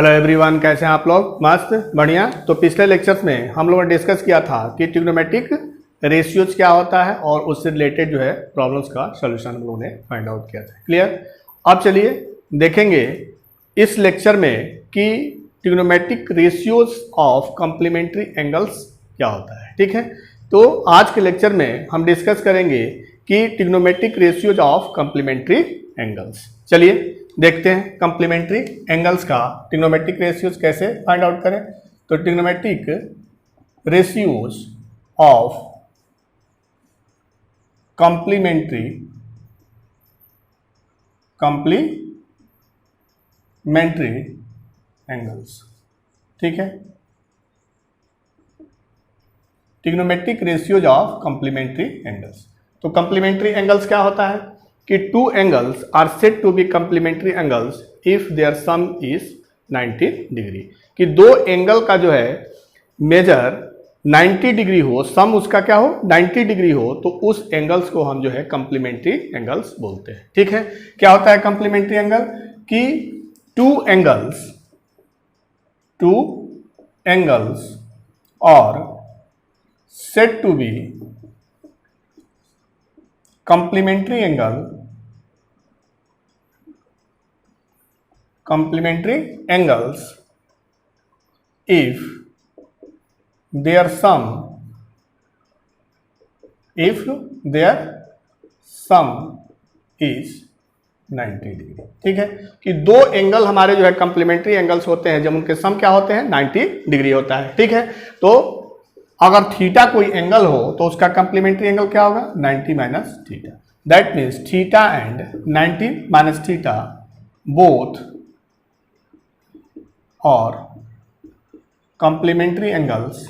Hello everyone, कैसे हैं आप लोग? मस्त, बढ़िया। तो पिछले लेक्चर्स में हम लोगों ने डिस्कस किया था कि ट्रिग्नोमेट्रिक रेशियोज क्या होता है और उससे रिलेटेड जो है प्रॉब्लम्स का सॉल्यूशन हम लोगों ने फाइंड आउट किया था। क्लियर? अब चलिए देखेंगे इस लेक्चर में कि trigonometric ratios of complementary angles क्या होता है। ठीक है, तो आज के लेक्चर में हम डिस्कस करेंगे कि trigonometric ratios of complementary angles. चलिए देखते हैं कॉम्प्लीमेंट्री एंगल्स का ट्रिग्नोमेट्रिक रेशियोज कैसे फाइंड आउट करें। तो trigonometric ratios of complementary angles. ठीक है, trigonometric ratios of complementary angles. तो कॉम्प्लीमेंट्री एंगल्स क्या होता है कि two angles are said to be complementary angles if their sum is 90 degree. कि दो एंगल का जो है मेजर 90 डिग्री हो, सम उसका क्या हो 90 डिग्री हो, तो उस एंगल्स को हम जो है कॉम्प्लीमेंट्री एंगल्स बोलते हैं। ठीक है, क्या होता है कॉम्प्लीमेंट्री एंगल? कि टू एंगल्स और said to be complementary angles if their sum is 90 degree. ठीक है, कि दो एंगल हमारे जो है कॉम्प्लीमेंट्री एंगल्स होते हैं जब उनके सम क्या होते हैं 90 डिग्री होता है। ठीक है, तो अगर थीटा कोई एंगल हो तो उसका कॉम्प्लीमेंट्री एंगल क्या होगा 90 minus theta. That means theta and 90 minus theta both और complementary angles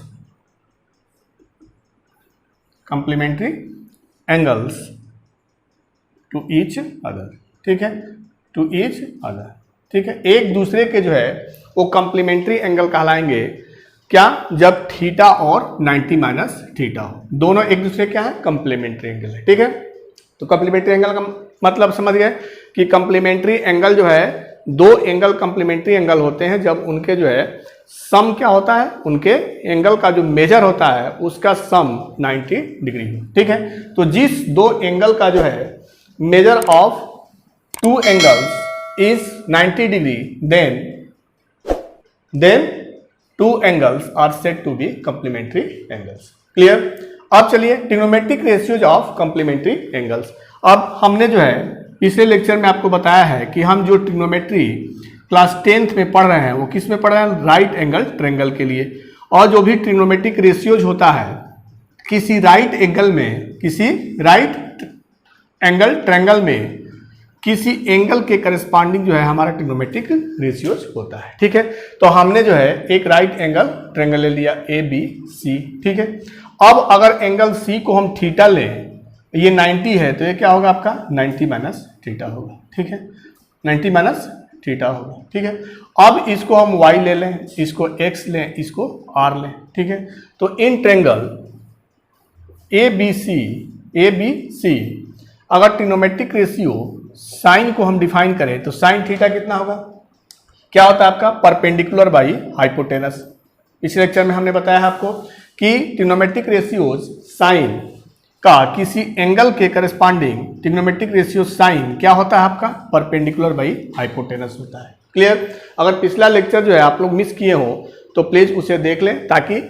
to each other. ठीक है, टू ईच अदर। ठीक है, एक दूसरे के जो है वो कॉम्प्लीमेंट्री एंगल कहलाएंगे क्या? जब थीटा और 90 माइनस थीटा हो, दोनों एक दूसरे क्या है कॉम्प्लीमेंट्री एंगल है। ठीक है, तो कॉम्प्लीमेंट्री एंगल का मतलब समझ गए कि कॉम्प्लीमेंट्री एंगल जो है दो एंगल कॉम्प्लीमेंट्री एंगल होते हैं जब उनके जो है सम क्या होता है, उनके एंगल का जो मेजर होता है उसका सम 90 डिग्री हो। ठीक है, तो जिस दो एंगल का जो है measure of two angles is 90 degree then two angles are said to be complementary angles. Clear? अब चलिए trigonometric ratios of complementary angles. अब हमने जो है पिछले लेक्चर में आपको बताया है कि हम जो ट्रिग्नोमेट्री क्लास 10th में पढ़ रहे हैं वो किस में पढ़ रहे हैं? राइट एंगल ट्रायंगल के लिए। और जो भी ट्रिग्नोमेट्रिक रेशियोज होता है किसी राइट एंगल ट्रायंगल में किसी एंगल के करस्पॉन्डिंग जो है हमारा ट्रिग्नोमेट्रिक रेशियोज होता है। ठीक है, तो हमने जो है एक राइट एंगल ट्रायंगल ले लिया ABC। ठीक है, अब अगर एंगल C को हम थीटा लें, ये 90 है तो ये क्या होगा आपका 90 माइनस थीटा होगा। ठीक है, 90 माइनस थीटा होगा। ठीक है, अब इसको हम Y ले लें, इसको X लें, इसको R लें। ठीक है, तो इन ट्रायंगल ABC अगर ट्रिग्नोमेट्रिक रेशियो साइन को हम डिफाइन करें तो साइन थीटा कितना होगा? क्या होता है आपका? Perpendicular by hypotenuse. इस लेक्चर में हमने बताया है आपको कि ट्रिग्नोमेट्रिक रेशियोज साइन का किसी एंगल के करस्पॉन्डिंग ट्रिग्नोमेट्रिक रेशियो साइन क्या होता है आपका? परपेंडिकुलर बाई हाइपोटेनस होता है। क्लियर? अगर पिछला लेक्चर जो है आप लोग मिस किए हो तो प्लीज उसे देख लें ताकि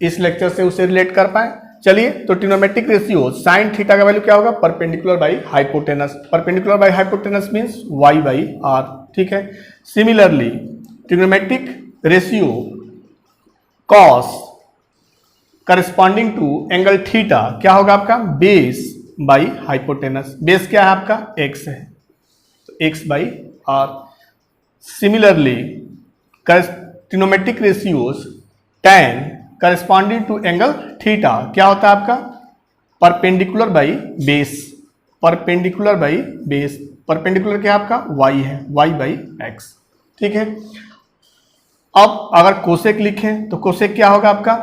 इस लेक्चर से उसे रिलेट कर पाए। चलिए, तो ट्रिग्नोमेट्रिक रेशियो साइन थीटा का वैल्यू क्या होगा? Perpendicular by hypotenuse. Perpendicular by hypotenuse means y by r। ठीक है, similarly trigonometric ratio cos corresponding to angle theta क्या होगा आपका? Base by hypotenuse. बेस क्या है आपका? x है, तो x by r। Similarly trigonometric ratios tan corresponding to angle theta क्या होता है आपका? Perpendicular by base. परपेंडिकुलर क्या आपका? y है, y बाई x। ठीक है, अब अगर कोसेक लिखें तो कोसेक क्या होगा आपका?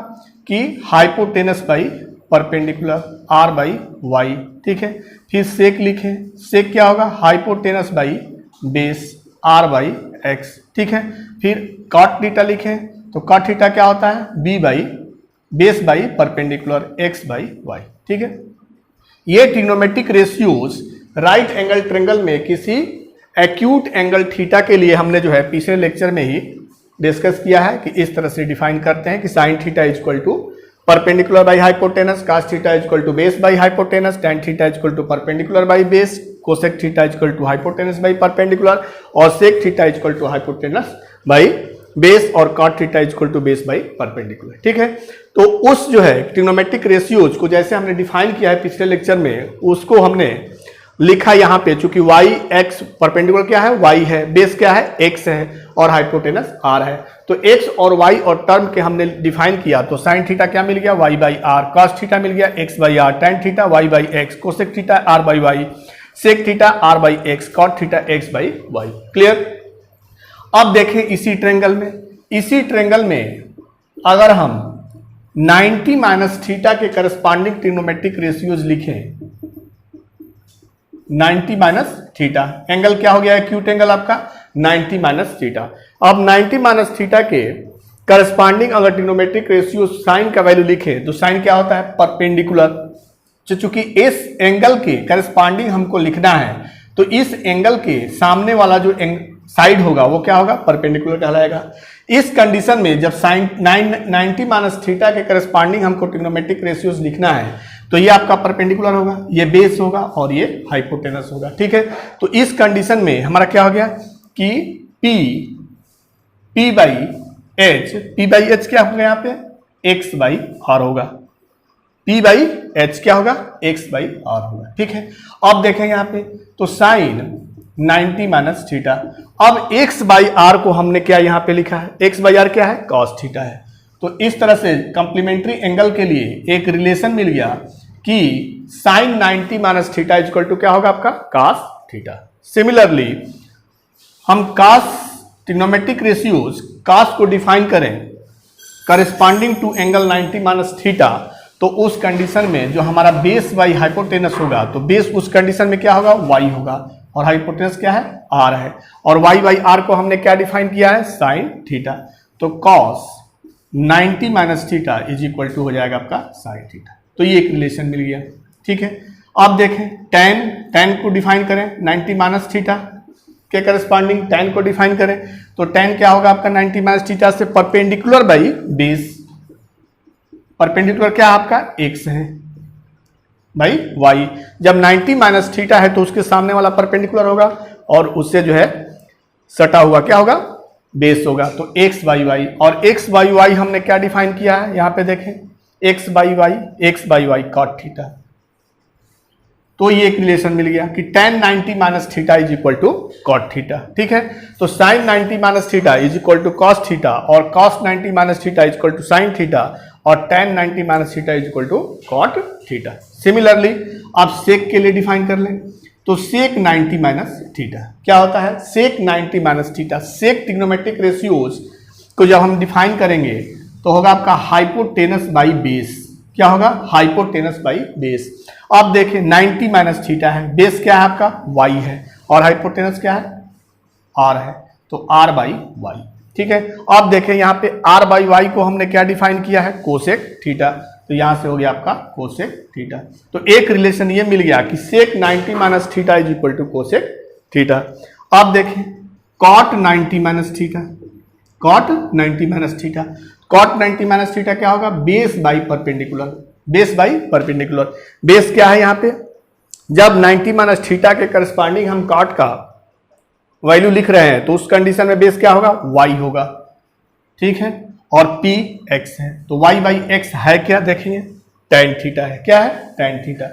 कि hypotenuse by perpendicular r by y। ठीक है, फिर सेक लिखें, सेक क्या होगा? Hypotenuse by base r by x, ठीक है। फिर कॉट थीटा लिखें तो कॉट थीटा क्या होता है, b by base by perpendicular x by y, ठीक है। ये trigonometric ratios right angle triangle में किसी एक्यूट एंगल थीटा के लिए हमने जो है पिछले लेक्चर में ही डिस्कस किया है कि इस तरह से डिफाइन करते हैं कि sine theta is equal to perpendicular by hypotenuse, cos theta is equal to base by hypotenuse, tan theta is equal to perpendicular by base, cosec theta is equal to hypotenuse by perpendicular और sec theta is equal to hypotenuse by base और cot theta is equal to base by perpendicular, ठीक है। तो उस जो है trigonometric ratios को जैसे हमने डिफाइन किया है पिछले लेक्चर में, उसको हमने लिखा यहाँ पे, चूंकि वाई एक्स परपेंडिकुलर क्या है, वाई है, बेस क्या है, एक्स है और हाइपोटेनस आर है। तो एक्स और वाई और टर्म के हमने डिफाइन किया तो साइन थीटा क्या मिल गया, y by r, cos theta मिल गया x by r, tan theta y by x, cosec theta r by y, sec theta r by x, cot theta x by y. Clear. अब देखें इसी triangle में अगर हम 90 माइनस थीटा के corresponding trigonometric ratios लिखें, 90 माइनस थीटा, एंगल क्या हो गया, एक्यूट एंगल आपका 90 माइनस थीटा। अब 90 माइनस थीटा के करस्पॉन्डिंग अगर ट्रिग्नोमेट्रिक रेशियो साइन का वैल्यू लिखे तो साइन क्या होता है, परपेंडिकुलर। चूंकि इस एंगल के करस्पॉन्डिंग हमको लिखना है तो इस एंगल के सामने वाला जो साइड होगा वो क्या होगा, परपेंडिकुलर कहलाएगा। इस कंडीशन में जब साइन 90 माइनस थीटा के करस्पॉन्डिंग हमको ट्रिग्नोमेट्रिक रेशियोज लिखना है तो ये आपका परपेंडिकुलर होगा, ये बेस होगा और ये हाइपोटेनस होगा, ठीक है। तो इस कंडीशन में हमारा क्या हो गया कि P बाई एच क्या होगा यहाँ पे, x बाई आर होगा, P बाई एच क्या होगा, x बाई आर होगा, ठीक है। अब देखें यहाँ पे तो साइन 90 माइनस थीटा, अब x बाई आर को हमने क्या यहाँ पे लिखा है, x बाई आर क्या है, कॉस थीटा है। तो इस तरह से कंप्लीमेंट्री एंगल के लिए एक रिलेशन मिल गया कि sine 90 minus theta is equal to क्या होगा आपका, कास थीटा। सिमिलरली हम कास ट्रिग्नोमेट्रिक रेशियोज कास को डिफाइन करें corresponding to angle 90 minus theta तो उस कंडीशन में जो हमारा बेस बाई हाइपोटेनस होगा तो बेस उस कंडीशन में क्या होगा, y होगा और हाइपोटेनस क्या है, r है और y बाई आर को हमने क्या डिफाइन किया है, साइन थीटा। तो cos 90 minus theta is equal to हो जाएगा आपका साइन थीटा। तो ये एक रिलेशन मिल गया, ठीक है। अब देखें tan को डिफाइन करें 90 माइनस थीटा के करस्पॉन्डिंग tan को डिफाइन करें तो tan क्या होगा आपका 90 माइनस थीटा से परपेंडिकुलर बाई बेस, परपेंडिकुलर क्या आपका x है भाई y। जब 90 माइनस थीटा है तो उसके सामने वाला परपेंडिकुलर होगा और उससे जो है सटा हुआ क्या होगा, बेस होगा। तो x बाई वाई और x बाई वाई हमने क्या डिफाइन किया है, यहाँ पे देखें x by y cot theta. तो ये एक रिलेशन मिल गया कि tan 90 minus theta is equal to cot theta, ठीक है। तो sine 90 minus theta is equal to cos theta और cos 90 minus theta is equal to sine theta और tan 90 minus theta is equal to cot theta. Similarly आप सेक के लिए define कर लें तो सेक 90 माइनस थीटा क्या होता है, सेक 90 माइनस थीटा। सेक ट्रिग्नोमेट्रिक रेशियोज को जब हम डिफाइन करेंगे तो होगा आपका हाइपोटेनस बाई बेस, क्या होगा, हाइपोटेनस बाई बेस। अब देखें 90 माइनस थीटा है, बेस क्या है आपका, y है और हाइपोटेनस क्या है, r है, तो r बाई वाई, ठीक है। अब देखें यहाँ पे r बाई वाई को हमने क्या डिफाइन किया है, कोसेक थीटा। तो यहां से हो गया आपका कोसेक थीटा। तो एक रिलेशन ये मिल गया कि sec 90 minus theta is equal to cosec theta. अब देखें cot 90 minus theta, cot 90 minus theta, cot 90 minus theta क्या होगा, base by perpendicular, base by perpendicular. Base क्या है यहाँ पे, जब 90 माइनस थीटा के करस्पॉन्डिंग हम कॉट का वैल्यू लिख रहे हैं तो उस कंडीशन में बेस क्या होगा, y होगा, ठीक है, और p x है। तो y बाई x है क्या, देखेंगे tan थीटा है, क्या है, tan थीटा।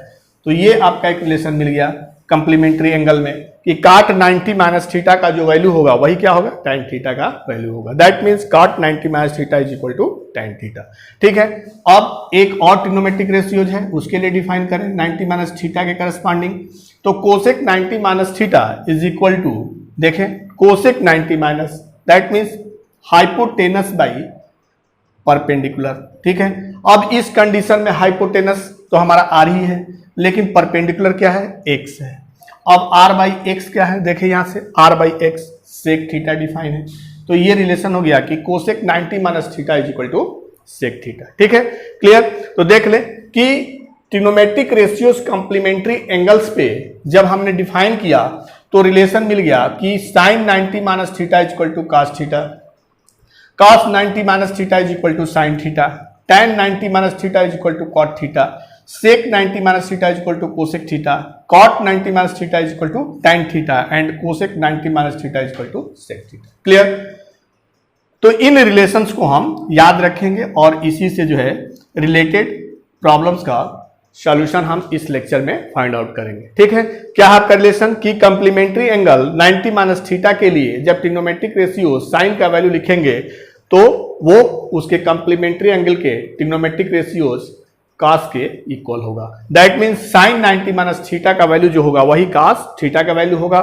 तो ये आपका एक रिलेशन मिल गया कंप्लीमेंट्री एंगल में कि काट 90 माइनस थीटा का जो वैल्यू होगा वही क्या होगा, tan थीटा का वैल्यू होगा। That means cot 90 minus theta is equal to tan theta, ठीक है। अब एक और ट्रिग्नोमेट्रिक रेशियोज है उसके लिए डिफाइन करें 90 माइनस थीटा के करस्पॉन्डिंग। तो cosec 90 minus theta is equal to, देखें cosec 90 minus, that means hypotenuse by perpendicular, ठीक है। अब इस कंडीशन में हाइपोटेनस तो हमारा आर ही है लेकिन परपेंडिकुलर क्या है, एक्स है। अब r बाई एक्स क्या है, देखिए यहाँ से r by x sec theta define है, तो ये रिलेशन हो गया कि cosec 90 minus theta is equal to sec theta. ठीक है, क्लियर। तो देख ले कि ट्रिग्नोमेट्रिक रेशियोज कॉम्प्लीमेंट्री एंगल्स पे जब हमने डिफाइन किया तो रिलेशन मिल गया कि sine 90 minus theta is equal to cos theta, cos 90 minus theta is equal to sine theta, tan 90 minus theta is equal to cot theta, sec 90 minus theta is equal to cosec theta, cot 90 minus theta is equal to tan theta and cosec 90 minus theta is equal to sec theta. Clear. तो इन relations को हम याद रखेंगे और इसी से जो है रिलेटेड प्रॉब्लम्स का सॉल्यूशन हम इस लेक्चर में फाइंड आउट करेंगे। ठीक है, क्या है आपका रिलेशन कि कंप्लीमेंट्री एंगल 90 माइनस थीटा के लिए जब ट्रिग्नोमेट्रिक रेशियो साइन का वैल्यू लिखेंगे तो वो उसके कंप्लीमेंट्री एंगल के ट्रिग्नोमेट्रिक रेशियोज कॉस के इक्वल होगा। That means sign 90 minus theta का वैल्यू जो होगा वही कॉस थीटा का वैल्यू होगा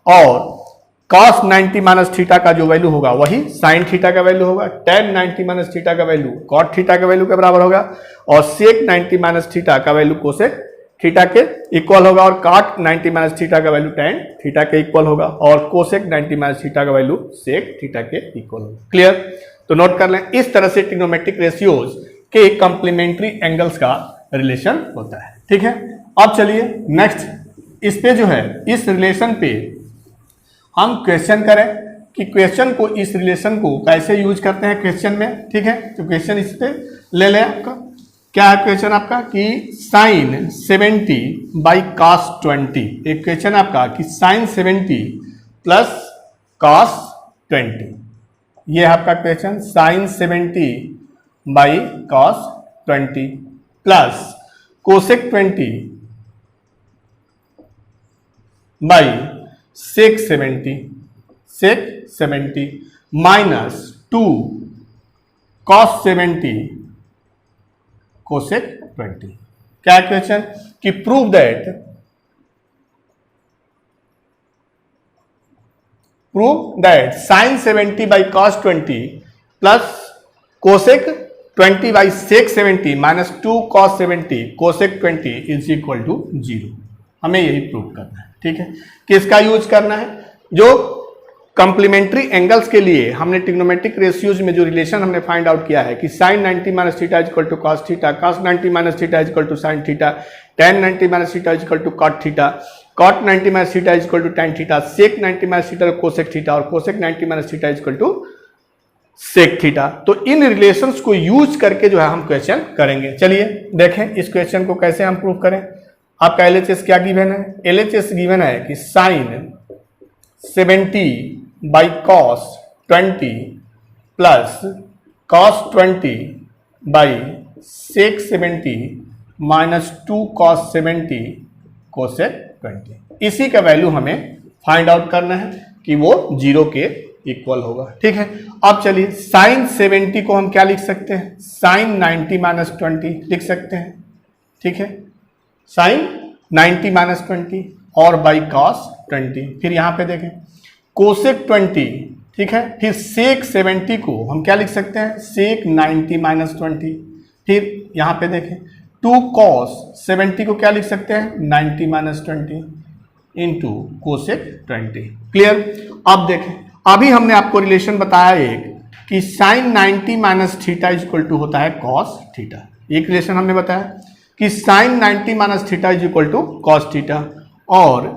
और कॉस 90 माइनस थीटा का जो वैल्यू होगा वही साइन थीटा का वैल्यू होगा, tan 90 माइनस थीटा का वैल्यू कॉट थीटा के वैल्यू के बराबर होगा और सेक 90 माइनस थीटा का वैल्यू कोसेक थीटा के इक्वल होगा और कॉट 90 माइनस थीटा का वैल्यू tan थीटा के इक्वल होगा और कोसेक 90 माइनस थीटा का वैल्यू सेक थीटा के इक्वल होगा। क्लियर। तो नोट कर लें, इस तरह से ट्रिग्नोमेट्रिक रेशियोज के कंप्लीमेंट्री एंगल्स का रिलेशन होता है। ठीक है, अब चलिए नेक्स्ट इस पे जो है इस रिलेशन पे हम क्वेश्चन करें कि क्वेश्चन को इस रिलेशन को कैसे यूज करते हैं क्वेश्चन में। ठीक है, तो क्वेश्चन इस पे ले लें। आपका क्या है क्वेश्चन आपका कि साइन 70 बाई कॉस 20, एक क्वेश्चन आपका कि साइन 70 प्लस कॉस 20, ये है आपका question sine 70 by cos 20 plus cosec 20 by sec 70 minus 2 cos 70 cosec 20। क्या क्वेश्चन कि prove that sine 70 by cos 20 plus cosec 20 by sec 70 minus 2 cos 70 cosec 20 is equal to 0। हमें यही prove करना है। ठीक है, किसका यूज करना है, जो कंप्लीमेंट्री एंगल्स के लिए हमने ट्रिग्नोमेट्रिक रेशियोज में जो रिलेशन हमने फाइंड आउट किया है कि sine 90 minus theta is equal to cos theta, cos 90 minus theta is equal to sine theta, tan 90 minus theta is equal to cot theta, cot 90 minus theta is equal to tan theta, sec 90 minus theta cosec theta और cosec 90 minus theta is equal to sec theta. तो इन relations को use करके जो है हम question करेंगे। चलिए देखें इस क्वेश्चन को कैसे हम प्रूव करें। आपका LHS क्या गिवन है, LHS गिवन है कि sine 70 by cos 20 plus cos 20 by sec 70 minus 2 cos 70 cosec 20। इसी का वैल्यू हमें फाइंड आउट करना है कि वो 0 के इक्वल होगा। ठीक है, अब चलिए साइन 70 को हम क्या लिख सकते हैं, साइन 90 माइनस 20 लिख सकते हैं। ठीक है, साइन 90 माइनस 20 और बाई कॉस 20, फिर यहां पे देखें कोसेक 20। ठीक है, फिर सेक 70 को हम क्या लिख सकते हैं, सेक 90 माइनस 20, फिर यहां पे देखें 2 कॉस 70 को क्या लिख सकते हैं 90 माइनस 20 इंटू कोसेक 20। क्लियर। अब देखें अभी हमने आपको रिलेशन बताया एक कि sine 90 minus theta is equal to होता है कॉस थीटा, एक रिलेशन हमने बताया कि sine 90 minus theta is equal to cos theta और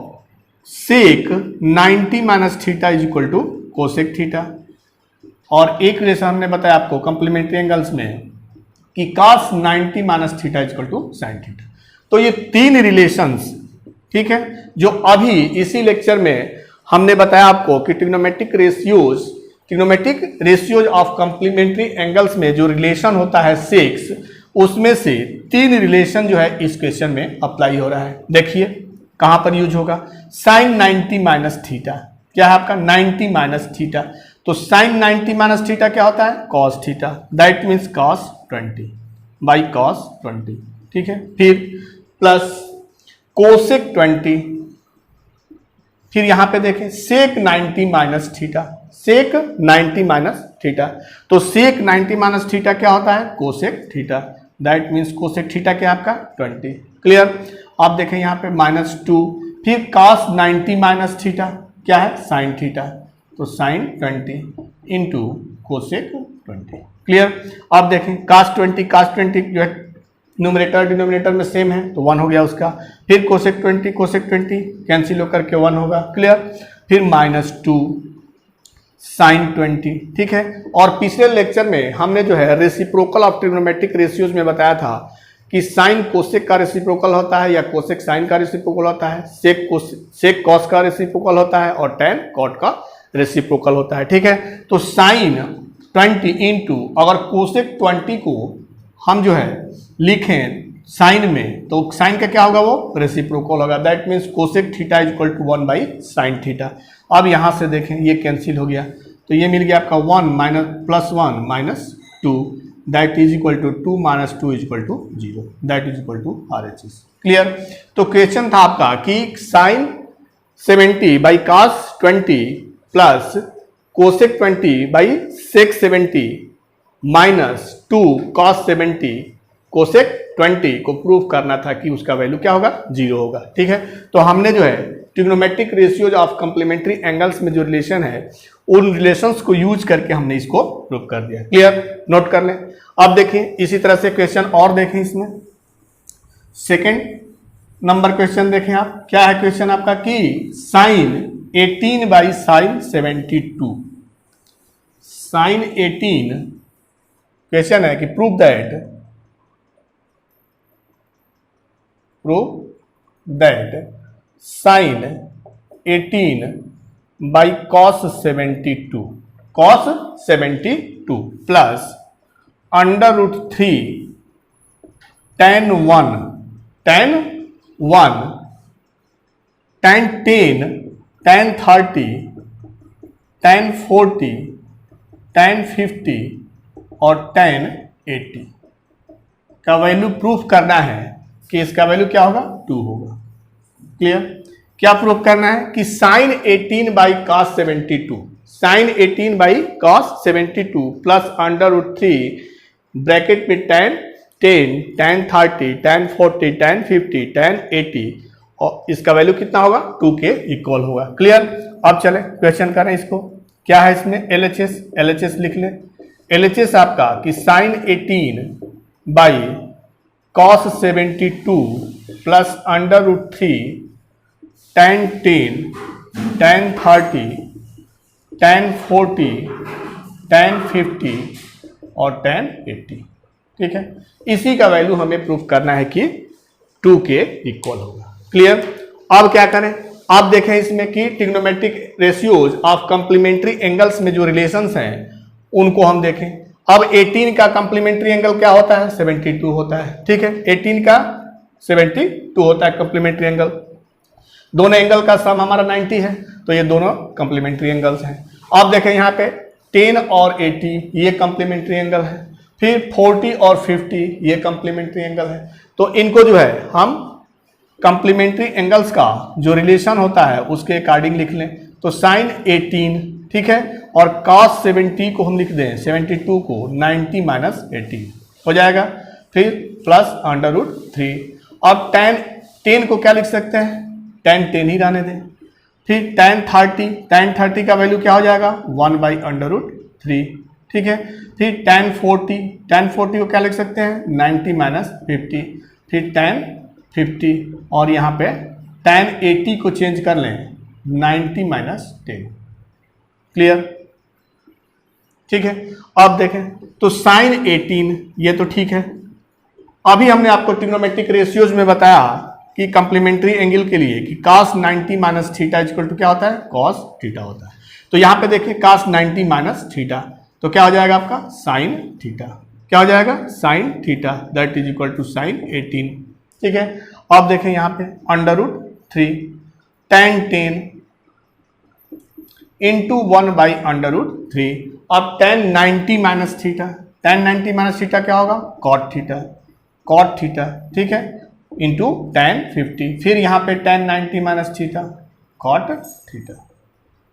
sec 90 minus theta is equal to cosec theta, और एक रिलेशन हमने बताया आपको कंप्लीमेंट्री एंगल्स में कि cos 90 minus theta is equal to sine theta. तो ये तीन रिलेशंस, ठीक है, जो अभी इसी लेक्चर में हमने बताया आपको कि trigonometric ratios of complementary angles में जो रिलेशन होता है सेक्स, उसमें से तीन रिलेशन जो है इस क्वेश्चन में अप्लाई हो रहा है। देखिए कहां पर यूज होगा, साइन 90 माइनस थीटा क्या है आपका 90 माइनस थीटा, तो साइन 90 माइनस थीटा क्या होता है cos theta, that means cos 20 by cos 20। ठीक है, फिर प्लस कोसेक 20, फिर यहां पे देखें sec 90 minus theta, sec 90 minus theta, तो सेक 90 माइनस थीटा क्या होता है cosec theta, that means cosec theta क्या आपका 20। क्लियर। आप देखें यहाँ पे -2, फिर cos 90 माइनस थीटा क्या है साइन थीटा, तो साइन 20 इंटू कोसेक 20। क्लियर। अब देखें cos 20 जो है न्यूमरेटर डिनोमिनेटर में सेम है तो 1 हो गया उसका, फिर कोसेक 20 कैंसिल होकर के 1 होगा। क्लियर। फिर -2 साइन 20। ठीक है। और पिछले लेक्चर में हमने जो है रेसिप्रोकल ऑफ ट्रिग्नोमेट्रिक रेशियोज में बताया था कि साइन कोसेक का रेसिप्रोकल होता है या कोसेक साइन का रेसिप्रोकल होता है, सेक कॉस का रेसिप्रोकल होता है और टैन कॉट का रेसिप्रोकल होता है। ठीक है। तो साइन 20 इंटू अगर कोसेक 20 को हम जो है लिखें साइन में तो साइन का क्या होगा वो रेसिप्रोकल होगा, that means cosec theta is equal to 1 by sine theta. अब यहां से देखें ये कैंसिल हो गया तो ये मिल गया आपका 1 minus plus 1 minus 2 that is equal to 2 minus 2 is equal to 0 that is equal to RHS। Clear. तो क्वेश्चन था आपका कि sine 70 by cos 20 plus cosec 20 by sec 70 minus 2 cos 70 cosec 20 को प्रूव करना था कि उसका वैल्यू क्या होगा 0 होगा। ठीक है। तो हमने जो है trigonometric ratios of complementary angles में जो रिलेशन है उन रिलेशंस को यूज करके हमने इसको प्रूव कर दिया। क्लियर। नोट कर लें। अब देखें इसी तरह से क्वेश्चन और देखें, इसमें सेकंड नंबर क्वेश्चन देखें आप, क्या है क्वेश्चन आपका कि sine 18 by sine 72, sine 18 question है कि prove that sine 18 by cos 72 plus √3 tan 1 tan 10 tan 30 tan 40 tan 50 और tan 80 का वैल्यू प्रूफ करना है कि इसका वैल्यू क्या होगा 2 होगा। क्लियर। क्या प्रूफ करना है कि sine 18 by cos 72 sine 18 by cos 72 plus √3 bracket में tan 10 tan 30 tan 40 tan 50 tan 80 और इसका वैल्यू कितना होगा 2 के इक्वल होगा। क्लियर। अब चले क्वेश्चन करें इसको, क्या है इसमें LHS लिख लें। LHS आपका कि sine 18 by cos 72 plus √3 tan 10 tan 30 tan 40 tan 50 और tan 80। ठीक है। इसी का वैल्यू हमें प्रूफ करना है कि 2 के इक्वल होगा। क्लियर। अब क्या करें, आप देखें इसमें कि trigonometric ratios of complementary angles में जो रिलेशंस हैं उनको हम देखें। अब 18 का कम्प्लीमेंट्री एंगल क्या होता है 72 होता है। ठीक है। 18 का 72 होता है कम्प्लीमेंट्री एंगल, दोनों एंगल का सम हमारा 90 है तो ये दोनों कम्प्लीमेंट्री एंगल्स हैं। अब देखें यहाँ पे 10 और 80 ये कम्प्लीमेंट्री एंगल है, फिर 40 और 50 ये कम्प्लीमेंट्री एंगल है। तो इनको जो है हम कम्प्लीमेंट्री एंगल्स का जो रिलेशन होता है उसके अकॉर्डिंग लिख लें। तो साइन 18 ठीक है और cos 70 को हम लिख दें 72 को 90 माइनस 80 हो जाएगा, फिर प्लस √3। अब tan 10 को क्या लिख सकते हैं tan 10 ही रहने दें, फिर tan 30 का वैल्यू क्या हो जाएगा 1 बाई √3। ठीक है। फिर tan 40 को क्या लिख सकते हैं 90 माइनस 50, फिर tan 50 और यहाँ पे tan 80 को चेंज कर लें 90 माइनस 10। क्लियर। ठीक है। अब देखें तो साइन 18 ये तो ठीक है। अभी हमने आपको ट्रिग्नोमेट्रिक रेशियोज में बताया कि कम्प्लीमेंट्री एंगल के लिए कि cos 90 minus theta equal to क्या होता है cos थीटा होता है। तो यहाँ पे देखिए cos 90 माइनस थीटा तो क्या हो जाएगा आपका साइन थीटा, क्या हो जाएगा sine theta that is equal to sine 18। ठीक है। अब देखें यहाँ पे √3 tan 10 इंटू 1 बाई √3। अब tan 90 माइनस थीटा क्या होगा cot थीटा ठीक है इंटू tan 50, फिर यहाँ पे tan 90 minus theta cot theta.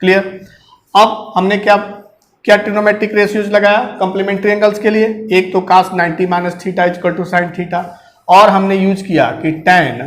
Clear. अब हमने क्या ट्रिग्नोमेट्रिक रेशियोज लगाया कम्प्लीमेंट्री एंगल्स के लिए, एक तो cos 90 minus theta equal to sine theta और हमने यूज किया कि tan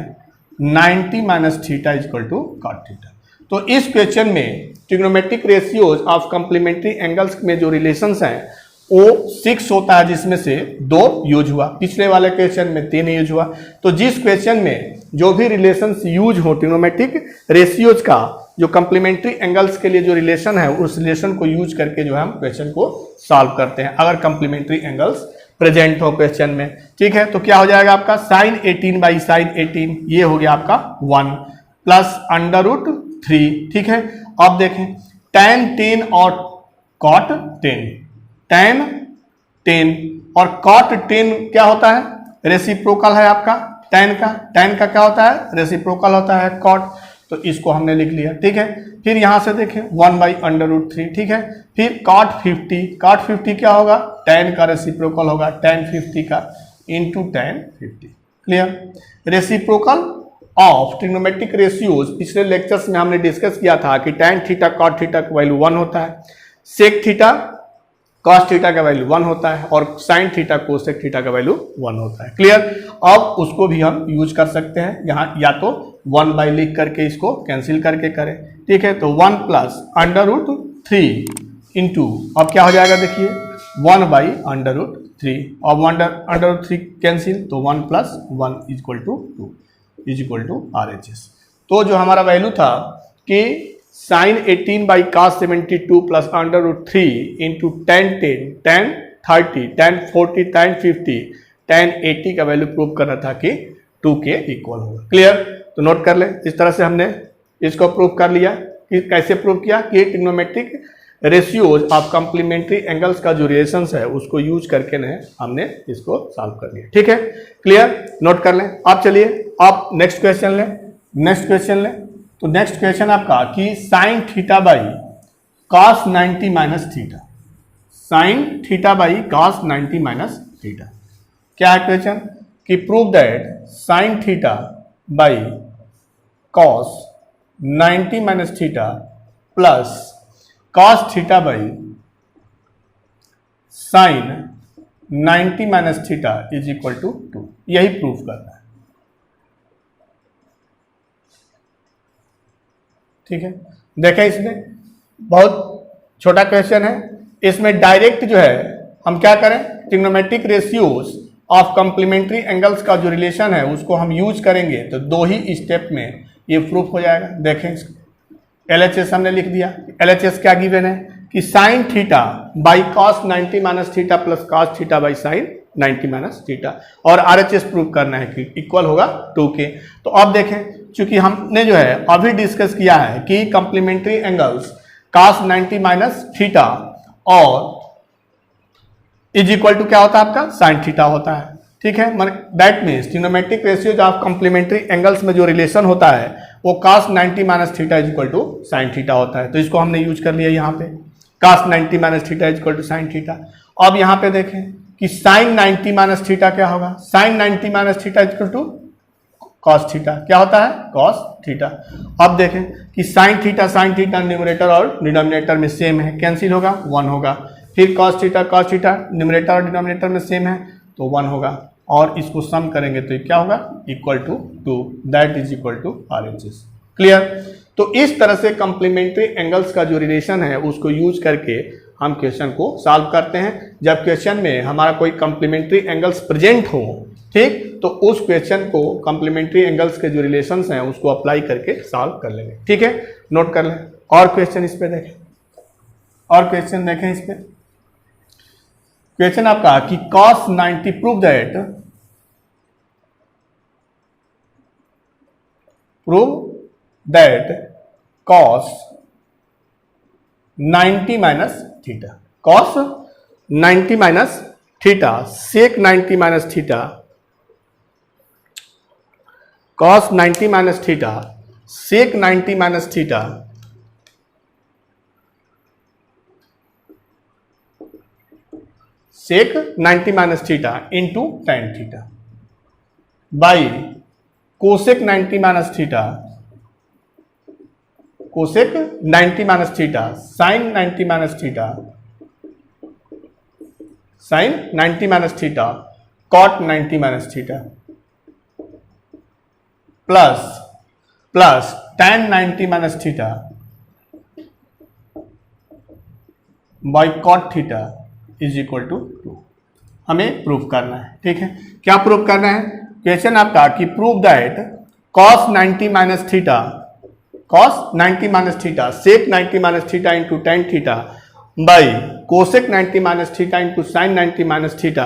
90 minus theta equal to cot theta. तो इस क्वेश्चन में trigonometric ratios of complementary angles में जो रिलेशंस हैं वो 6 होता है, जिसमें से 2 यूज हुआ, पिछले वाले क्वेश्चन में 3 यूज हुआ। तो जिस क्वेश्चन में जो भी रिलेशंस यूज हो ट्रिग्नोमेट्रिक रेशियोज का, जो कॉम्प्लीमेंट्री एंगल्स के लिए जो रिलेशन है, उस रिलेशन को यूज करके जो है हम क्वेश्चन को सॉल्व करते हैं, अगर कॉम्प्लीमेंट्री एंगल्स प्रेजेंट हो क्वेश्चन में। ठीक है, तो क्या हो जाएगा आपका साइन 18 बाई साइन 18, ये हो गया आपका 1 प्लस √3। ठीक है, अब देखें tan 10 और cot 10, tan 10 और cot 10 क्या होता है, रेसिप्रोकल है आपका tan का क्या होता है, रेसिप्रोकल होता है cot, तो इसको हमने लिख लिया। ठीक है, फिर यहां से देखें 1/√3। ठीक है, फिर cot 50 क्या होगा, tan का रेसिप्रोकल होगा, tan 50 का into tan 50। Clear, reciprocal of trigonometric ratios पिछले लेक्चर्स में हमने डिस्कस किया था कि tan थीटा cot थीटा का वैल्यू 1 होता है, sec थीटा cos थीटा का वैल्यू 1 होता है और sin थीटा cosec थीटा का वैल्यू 1 होता है। क्लियर, अब उसको भी हम यूज कर सकते हैं, यहाँ या तो 1 बाई लिख करके इसको कैंसिल करके करें। ठीक है, तो 1 प्लस √3 इंटू, अब क्या हो जाएगा देखिए 1/√3, अब √3 कैंसिल, तो 1 + 1 equal to 2 equal to RHS। तो जो हमारा वैल्यू था कि sine 18 by cos 72 plus √3 into tan 10, tan 30, tan 40, tan 50, tan 80 का वैल्यू प्रूव करना था कि 2 के इक्वल होगा। क्लियर, तो नोट कर ले, इस तरह से हमने इसको प्रूव कर लिया। कि कैसे प्रूव किया कि trigonometric ratios of complementary angles का जो रिलेशंस है उसको यूज करके हमने इसको सॉल्व कर लिया। ठीक है, क्लियर, नोट कर लें। आप चलिए आप नेक्स्ट क्वेश्चन लें। तो नेक्स्ट क्वेश्चन आपका कि sine theta by cos 90 minus theta, sine theta by cos 90 minus theta. क्या है क्वेश्चन कि prove that sine theta by cos 90 minus theta plus cos theta by sine 90 minus theta is equal to 2, यही proof करना है। ठीक है, देखें इसमें बहुत छोटा क्वेश्चन है, इसमें डायरेक्ट जो है हम क्या करें, trigonometric ratios of complementary angles का जो रिलेशन है उसको हम यूज करेंगे, तो 2 ही स्टेप में ये प्रूफ हो जाएगा। देखें LHS हमने लिख दिया, LHS क्या गिवन है कि sine theta by cos 90 minus theta plus cos theta by sine 90 minus theta, और RHS प्रूव करना है कि इक्वल होगा 2 के। तो अब देखें, चूंकि हमने जो है अभी डिस्कस किया है कि complementary angles cos 90 minus theta और इज इक्वल टू क्या होता है आपका साइन थीटा होता है। ठीक है, that means trigonometric ratios of complementary angles में जो रिलेशन होता है वो cos 90 minus theta is equal to sine theta होता है। तो इसको हमने यूज कर लिया यहाँ पे, cos 90 minus theta is equal to sine theta. अब यहाँ पे देखें कि साइन 90 माइनस थीटा क्या होगा, sine 90 minus theta is equal to cos theta, क्या होता है cos थीटा। अब देखें कि साइन थीटा न्यूमरेटर और डिनोमिनेटर में सेम है, कैंसिल होगा 1 होगा, फिर cos थीटा न्यूमरेटर और डिनोमिनेटर में सेम है तो 1 होगा, और इसको सम करेंगे तो क्या होगा equal to 2, that is equal to RHS। Clear, तो इस तरह से कॉम्प्लीमेंट्री एंगल्स का जो रिलेशन है उसको यूज करके हम क्वेश्चन को सॉल्व करते हैं। जब क्वेश्चन में हमारा कोई कॉम्प्लीमेंट्री एंगल्स प्रेजेंट हो, ठीक, तो उस क्वेश्चन को कॉम्प्लीमेंट्री एंगल्स के जो रिलेशंस हैं उसको अप्लाई करके सॉल्व कर लेंगे। ठीक है, नोट कर लें। और क्वेश्चन इस पे देखें, और क्वेश्चन देखें इस पे। क्वेश्चन आपका कि cos 90 prove that cos 90 minus theta, cos 90 minus theta sec 90 minus theta, cos 90 minus theta sec 90 minus theta sec 90 minus theta into tan theta by cosec 90 minus theta, cosec 90 minus theta sin 90 minus theta, sin 90 minus theta cot 90 minus theta. Plus tan 90 minus theta by cot theta is equal to 2 हमें prove करना है। ठीक है, क्या प्रूव करना है? Question आपका कि prove that cos 90 minus theta sec 90 minus theta into tan theta by cosec 90 minus theta into sine 90 minus theta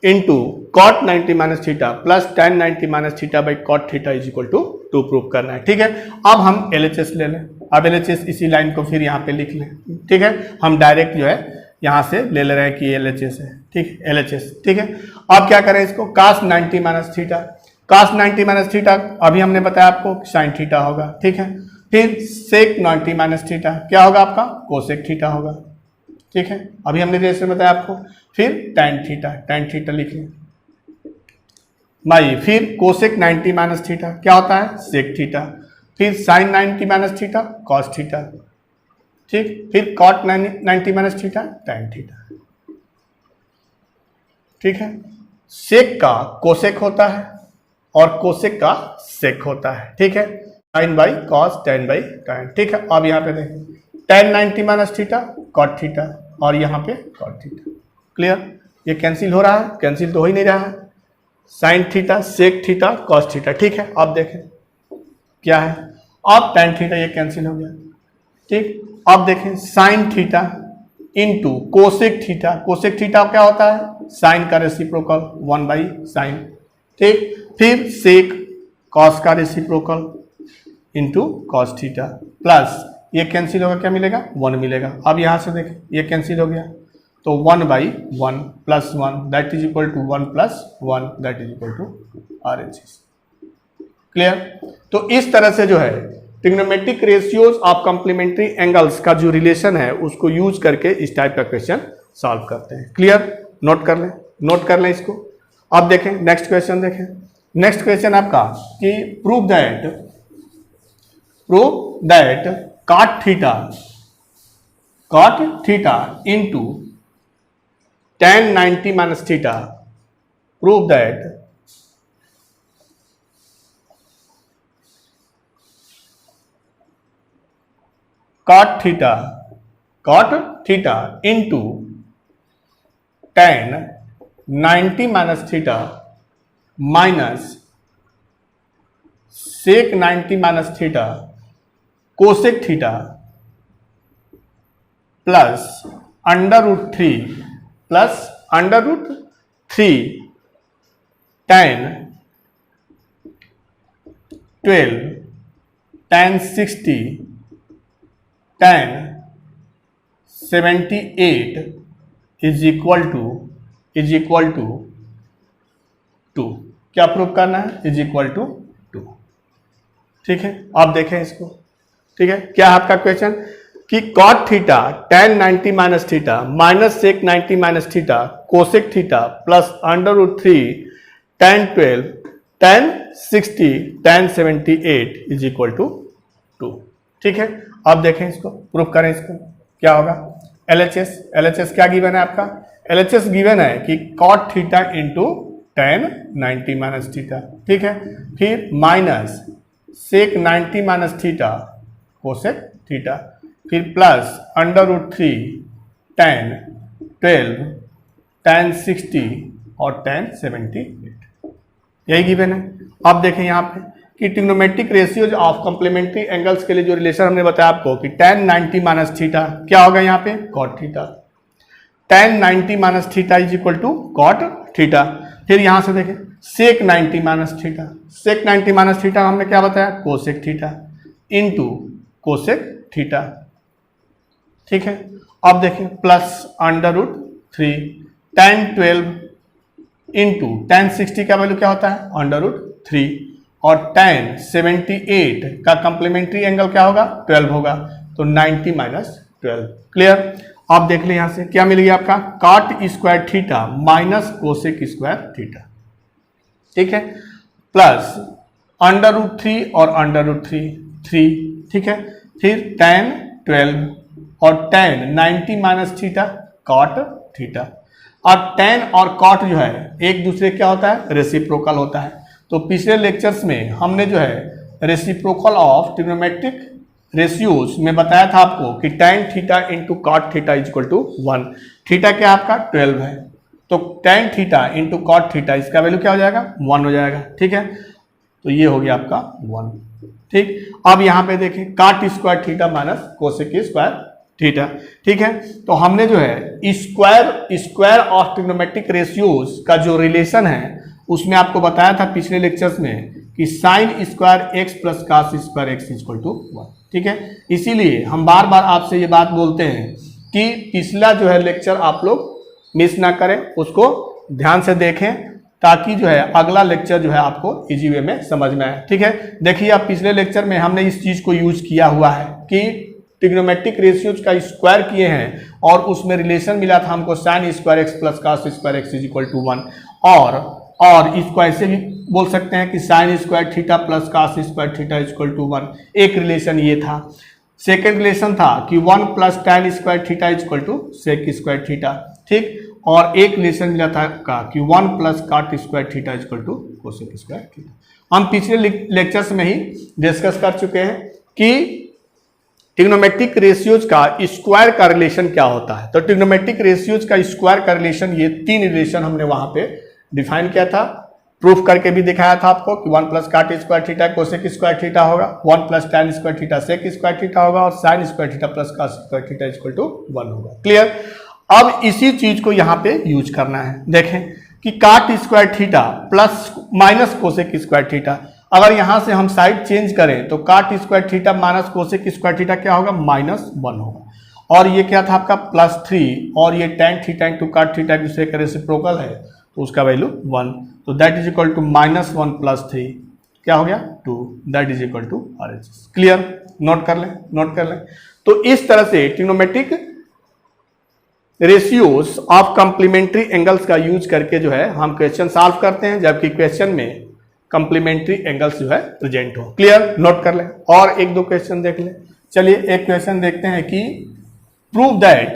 into cot 90 minus theta plus tan 90 minus theta by cot theta is equal to 2 prove करना है। ठीक है, अब हम LHS ले लें। अब LHS इसी लाइन को फिर यहाँ पे लिख लें। ठीक है, हम डायरेक्ट जो है यहाँ से ले रहे हैं कि LHS है। ठीक है, LHS। ठीक है, अब क्या करें इसको? cos 90 minus theta, cos 90 minus theta अभी हमने बताया आपको साइन थीटा होगा। ठीक है, फिर सेक 90 माइनस थीटा क्या होगा आपका? कोसेक थीटा होगा। ठीक है, अभी हमने जैसे बताया आपको, फिर tan थीटा लिख लें भाई, फिर कोसेक 90 माइनस थीटा क्या होता है? सेक थीटा, फिर sine 90 minus theta cos theta. ठीक, फिर cot 90 minus theta tan theta. ठीक है, सेक का कोसेक होता है और कोसेक का सेक होता है। ठीक है, sine by cos, tan by tan। ठीक है, अब यहाँ पे देखें tan 90 minus theta cot theta और यहाँ पे कॉट थीटा। क्लियर? ये कैंसिल हो रहा है? कैंसिल तो हो ही नहीं रहा है। Sine theta sec theta cos theta. ठीक है, अब देखें क्या है? अब tan थीटा ये कैंसिल हो गया। ठीक, अब देखें sine theta into cosec theta. Cosec theta क्या होता है? साइन का रेसिप्रोकल 1 बाई साइन। ठीक, फिर सेक कॉस का reciprocal into cos theta plus ये कैंसिल होगा, क्या मिलेगा? 1 मिलेगा। अब यहाँ से देखें ये कैंसिल हो गया तो 1 by 1 plus 1 that is equal to 1 plus 1 that is equal to RHS। Clear? तो इस तरह से जो है trigonometric ratios of complementary angles का जो रिलेशन है उसको यूज करके इस टाइप का क्वेश्चन सॉल्व करते हैं। क्लियर? नोट कर लें इसको। अब देखें नेक्स्ट क्वेश्चन देखें। नेक्स्ट क्वेश्चन आपका कि prove that cot theta into tan 90 minus theta, prove that cot theta into tan 90 minus theta minus sec 90 minus theta cosec theta plus under root three tan 12 tan 60 tan 78 is equal to 2। क्या प्रूव करना है? Is equal to 2। ठीक है, आप देखें इसको। ठीक है, क्या है आपका क्वेश्चन कि cot theta tan 90 minus theta minus sec 90 minus theta cosec theta plus under root 3 tan 12 tan 60 tan 78 is equal to 2। ठीक है, अब देखें इसको, प्रूफ करें इसको। क्या होगा? LHS क्या गिवन है आपका? LHS गिवन है कि cot theta into tan 90 minus theta. ठीक है, फिर minus sec 90 minus theta cosec theta, फिर plus under root 3 tan 12 tan 60 और tan 78 यही गिवन है। अब देखें यहाँ पे कि trigonometric ratios of complementary angles के लिए जो रिलेशन हमने बताया आपको कि tan 90 माइनस थीटा क्या होगा यहाँ पे? cot theta. tan 90 minus theta is equal to cot theta. फिर यहाँ से देखें sec 90 minus theta, sec 90 minus theta हमने क्या बताया? Cosec theta into cosec theta. ठीक है, अब देखें plus under root 3 tan 12 into tan 60 का वैल्यू क्या होता है? अंडर रूट 3 और tan 78 का कॉम्प्लीमेंट्री एंगल क्या होगा? 12 होगा, तो 90 माइनस 12। क्लियर? आप देख लें यहाँ से क्या मिल गया आपका? cot square theta minus cosec square theta. ठीक है, प्लस अंडर रूट 3 और अंडर रूट 3। ठीक है, फिर tan 12 और tan 90 minus theta cot theta. अब tan और cot जो है एक दूसरे क्या होता है? रेसिप्रोकल होता है। तो पिछले लेक्चर्स में हमने जो है रेसिप्रोकल ऑफ ट्रिग्नोमेट्रिक रेशियोज में बताया था आपको कि tan theta into cot theta is equal to 1। Theta क्या आपका 12 है, तो tan theta into cot theta इसका वैल्यू क्या हो जाएगा 1 हो जाएगा। ठीक है, तो ये हो गया आपका 1। ठीक, अब यहाँ पे देखें cot square theta minus cosec square theta. ठीक है, तो हमने जो है स्क्वायर ऑफ ट्रिग्नोमेट्रिक रेशियोज का जो रिलेशन है उसमें आपको बताया था पिछले लेक्चर्स में कि sine square x plus cos square x equal to 1। ठीक है, इसीलिए हम बार बार आपसे ये बात बोलते हैं कि पिछला जो है लेक्चर आप लोग मिस ना करें, उसको ध्यान से देखें ताकि जो है अगला लेक्चर जो है आपको इजी वे में समझ में आए। ठीक है, देखिए आप पिछले लेक्चर में हमने इस चीज को यूज किया हुआ है कि ट्रिग्नोमेट्रिक रेशियोज का स्क्वायर किए हैं और उसमें रिलेशन मिला था हमको sine square x plus cos square x is equal to 1, और इसको ऐसे भी बोल सकते हैं कि sine square theta plus cos square theta is equal to 1। एक रिलेशन ये था। सेकेंड रिलेशन था कि 1 plus tan square theta is equal to sec square theta. ठीक, और एक रिलेशन मिला था का कि 1 plus cot square theta is equal to cosec square theta. हम पिछले लेक्चर्स में ही डिस्कस कर चुके हैं कि ट्रिग्नोमेट्रिक रेशियोज का स्क्वायर का रिलेशन क्या होता है। तो ट्रिग्नोमेट्रिक रेशियोज का स्क्वायर का रिलेशन, ये 3 रिलेशन हमने वहां पे डिफाइन किया था, प्रूफ करके भी दिखाया था आपको कि 1 plus cot square theta cosec square theta होगा, 1 plus tan square theta sec square theta होगा और sine square theta plus cos square theta equal to 1 होगा। क्लियर। अब इसी चीज को यहाँ पे यूज करना है। देखें कि cot square theta plus minus cosec square theta, अगर यहां से हम साइड चेंज करें तो cot square theta minus cosec square theta क्या होगा -1 होगा, और ये क्या था आपका +3, और ये tan theta into cot theta एक दूसरे का रेसिप्रोकल है तो उसका वैल्यू 1, तो दैट इज इक्वल टू -1 + 3 क्या हो गया 2, that is equal to RHS। Clear, note कर लें। तो इस तरह से trigonometric ratios of complementary angles का यूज करके जो है हम क्वेश्चन सॉल्व करते हैं, जबकि क्वेश्चन में कंप्लीमेंट्री एंगल्स जो है प्रेजेंट हो। क्लियर, नोट कर लें। और 1-2 क्वेश्चन देख लें। चलिए एक क्वेश्चन देखते हैं कि prove that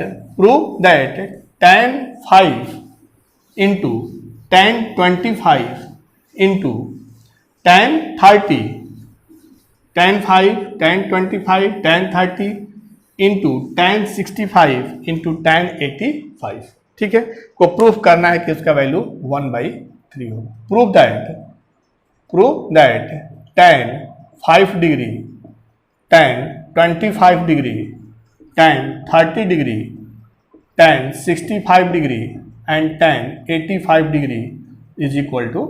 tan 5 into tan 25 into tan 30, tan 5 tan 25 tan 30 into tan 65 into tan 85। ठीक है, को प्रूफ करना है कि उसका वैल्यू 1/3 होगा। Prove that tan 5 degree tan 25 degree tan 30 degree tan 65 degree and tan 85 degree is equal to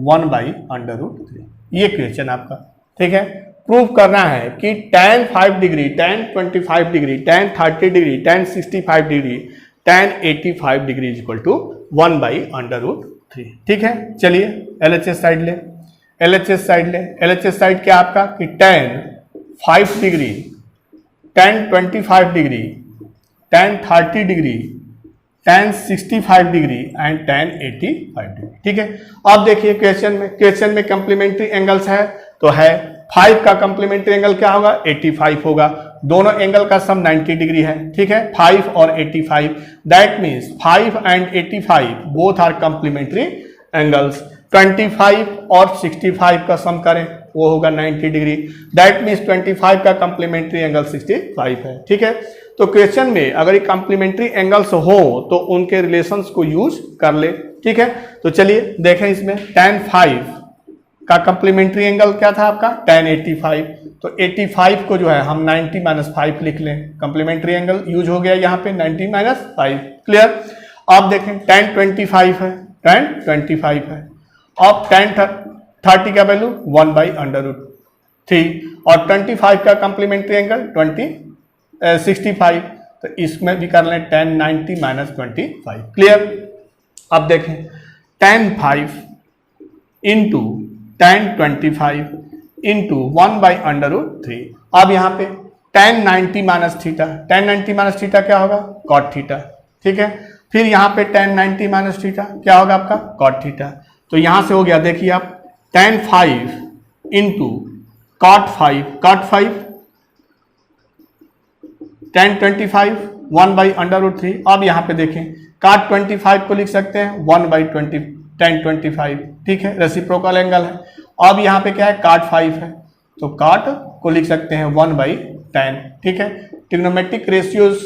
1/√3। ये question आपका। ठीक है, प्रूव करना है कि tan 5 degree tan 25 degree tan 30 degree tan 65 degree tan 85 degree is equal to 1/√3। ठीक है, चलिए LHS साइड ले। LHS साइड क्या आपका कि tan 5 degree tan 25 degree tan 30 degree tan 65 degree and tan 85 degree. ठीक है, अब देखिए क्वेश्चन में कंप्लीमेंट्री एंगल्स है तो है 5 का कंप्लीमेंट्री एंगल क्या होगा 85 होगा, दोनों एंगल का सम 90 डिग्री है। ठीक है, 5 और 85, that means 5 and 85 both are complementary angles. 25 और 65 का सम करें वो होगा 90 डिग्री, दैट मीन्स 25 का कंप्लीमेंट्री एंगल 65 है। ठीक है, तो क्वेश्चन में अगर ये कंप्लीमेंट्री एंगल्स हो तो उनके रिलेशंस को यूज कर ले। ठीक है, तो चलिए देखें इसमें tan 5 का कंप्लीमेंट्री एंगल क्या था आपका tan 85, तो 85 को जो है हम 90 - 5 लिख लें, कंप्लीमेंट्री एंगल यूज हो गया यहाँ पे 90 - 5। क्लियर। अब देखें tan 25 है, अब tan 30 का वैल्यू 1/√3 और 25 का कंप्लीमेंट्री एंगल 65, तो इसमें भी कर लें tan 90 - 25। क्लियर। अब देखें tan 5 इंटू tan 25 इंटू 1/√3। अब यहाँ पे tan 90 - थीटा, tan 90 - थीटा क्या होगा cot थीटा। ठीक है, फिर यहाँ पे tan 90 - थीटा क्या होगा आपका cot थीटा। तो यहाँ से हो गया, देखिए आप tan 5 इंटू cot 5 tan 25 1/√3। अब यहाँ पे देखें cot 25 को लिख सकते हैं 1/25 tan 25, ठीक है, रेसिप्रोकल एंगल है। अब यहाँ पे क्या है, cot 5 है, तो cot को लिख सकते हैं 1/tan, ठीक है। ट्रिग्नोमेट्रिक रेशियोज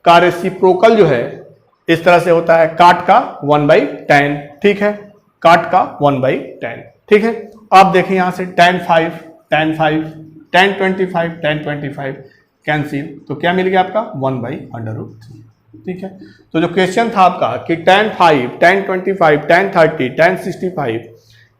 का रेसिप्रोकल जो है इस तरह से होता है, cot का 1/tan, ठीक है, cot का 1/tan, ठीक है। अब देखें यहाँ से tan 5, tan 5, tan 25, tan 25 cancel, तो क्या मिल गया आपका 1/√3, ठीक है। तो जो क्वेश्चन था आपका कि tan 5, tan 25, tan 30, tan 65,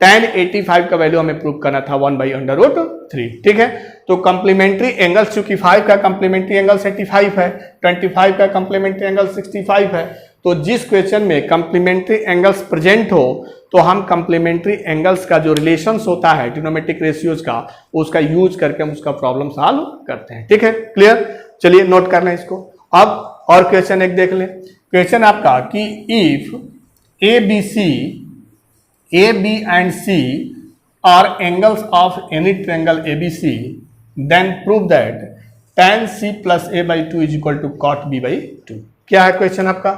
tan 85 का वैल्यू हमें प्रूव करना था 1/√3, ठीक है। तो कंप्लीमेंट्री एंगल्स, चूंकि 5 का कंप्लीमेंट्री एंगल 85 है, 25 का कंप्लीमेंट्री एंगल 65 है, तो जिस क्वेश्चन में कंप्लीमेंट्री एंगल्स प्रेजेंट हो तो हम कंप्लीमेंट्री एंगल्स का जो रिलेशंस होता है ट्रिग्नोमेट्रिक रेशियोज का, उसका यूज करके हम उसका प्रॉब्लम सॉल्व करते हैं, ठीक है, क्लियर। चलिए नोट कर लें इसको। अब और क्वेश्चन एक देख लें। क्वेश्चन आपका कि if A B and C are angles of any triangle ABC, then prove that tan C plus A/2 is equal to cot B/2। क्या है क्वेश्चन आपका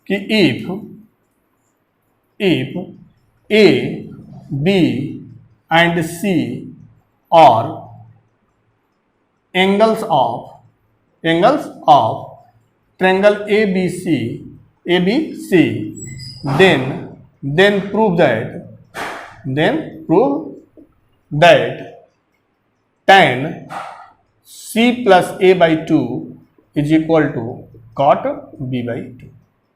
कि if A, B and C are angles of triangle ABC, then prove that tan C plus A/2 is equal to cot B/2।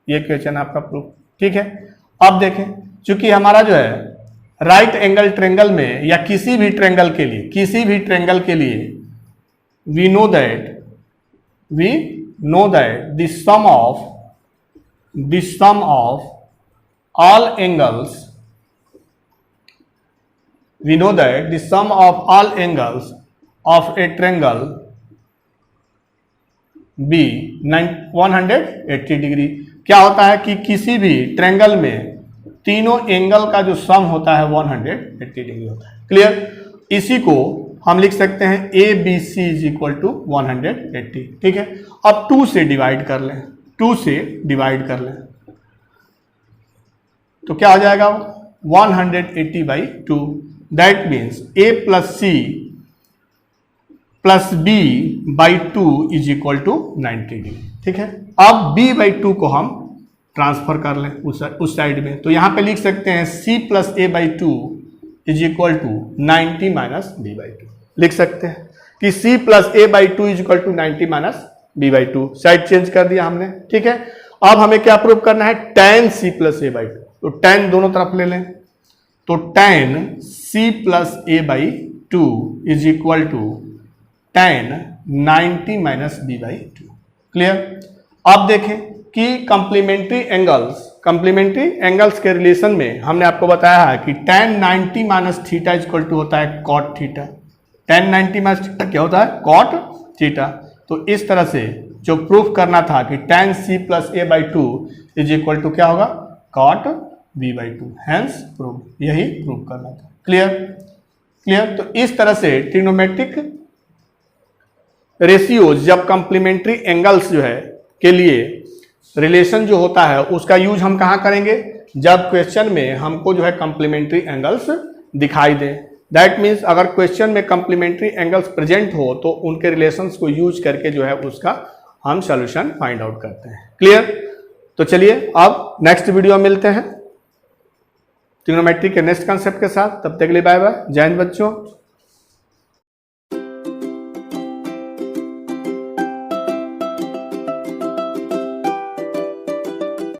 ये question आपका proof, ठीक है। अब देखें, चूंकि हमारा जो है राइट एंगल ट्रायंगल में या किसी भी ट्रायंगल के लिए we know that the sum of all angles of a triangle B 180 degree. क्या होता है कि किसी भी ट्रायंगल में तीनों एंगल का जो सम होता है 180 डिग्री होता है, क्लियर। इसी को हम लिख सकते हैं ABC इज इक्वल टू 180, ठीक है। अब 2 से डिवाइड कर लें, तो क्या हो जाएगा 180/2, that means A plus C plus B/2 is equal to 90 degree, ठीक है। अब B/2 को हम ट्रांसफर कर लें उस साइड में, तो यहां पे लिख सकते हैं C plus A/2 is equal to 90 minus B/2, लिख सकते हैं कि C plus A/2 is equal to 90 minus B/2। Side change कर दिया हमने, ठीक है। अब हमें क्या प्रूव करना है, tan C प्लस A/2, तो tan दोनों तरफ ले लें, तो tan C plus A/2 is equal to tan 90 minus B/2, clear. अब देखें कि कंप्लीमेंट्री एंगल्स के रिलेशन में हमने आपको बताया है कि tan 90 minus theta is equal to होता है cot theta. tan 90 minus theta क्या होता है, cot थीटा। तो इस तरह से जो प्रूफ करना था कि tan C plus A/2 is equal to क्या होगा, cot B/2, हैंस प्रूव, यही प्रूव करना था, क्लियर। तो इस तरह से ट्रिग्नोमेट्रिक रेशियोज जब कंप्लीमेंट्री एंगल्स जो है के लिए रिलेशन जो होता है उसका यूज हम कहाँ करेंगे, जब क्वेश्चन में हमको जो है कंप्लीमेंट्री एंगल्स दिखाई दे। दैट मीन्स अगर क्वेश्चन में कंप्लीमेंट्री एंगल्स प्रेजेंट हो तो उनके रिलेशंस को यूज करके जो है उसका हम सॉल्यूशन फाइंड आउट करते हैं, क्लियर। तो चलिए अब नेक्स्ट वीडियो में मिलते हैं ट्रिग्नोमेट्री के नेक्स्ट कॉन्सेप्ट के साथ। तब तक के लिए बाय बाय, जय हिंद बच्चों।